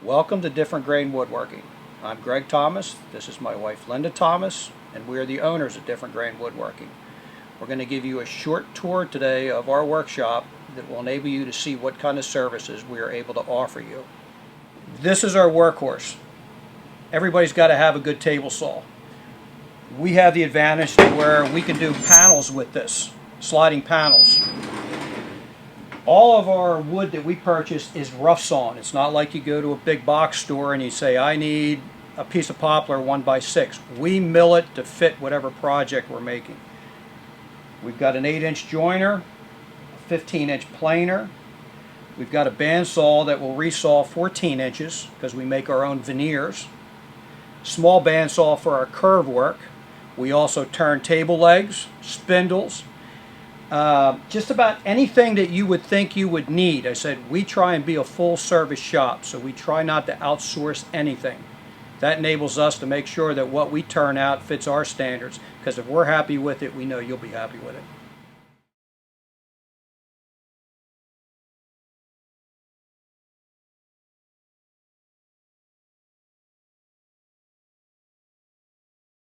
Welcome to Different Grain Woodworking. I'm Greg Thomas, this is my wife Linda Thomas, and we are the owners of Different Grain Woodworking. We're going to give you a short tour today of our workshop that will enable you to see what kind of services we are able to offer you. This is our workhorse. Everybody's got to have a good table saw. We have the advantage to where we can do panels with this, sliding panels. All of our wood that we purchase is rough sawn. It's not like you go to a big box store and you say, I need a piece of poplar 1x6. We mill it to fit whatever project we're making. We've got an 8-inch joiner, a 15-inch planer. We've got a bandsaw that will resaw 14 inches because we make our own veneers. Small bandsaw for our curve work. We also turn table legs, spindles, just about anything that you would think you would need. I said we try and be a full service shop, so we try not to outsource anything. That enables us to make sure that what we turn out fits our standards, because if we're happy with it, we know you'll be happy with it.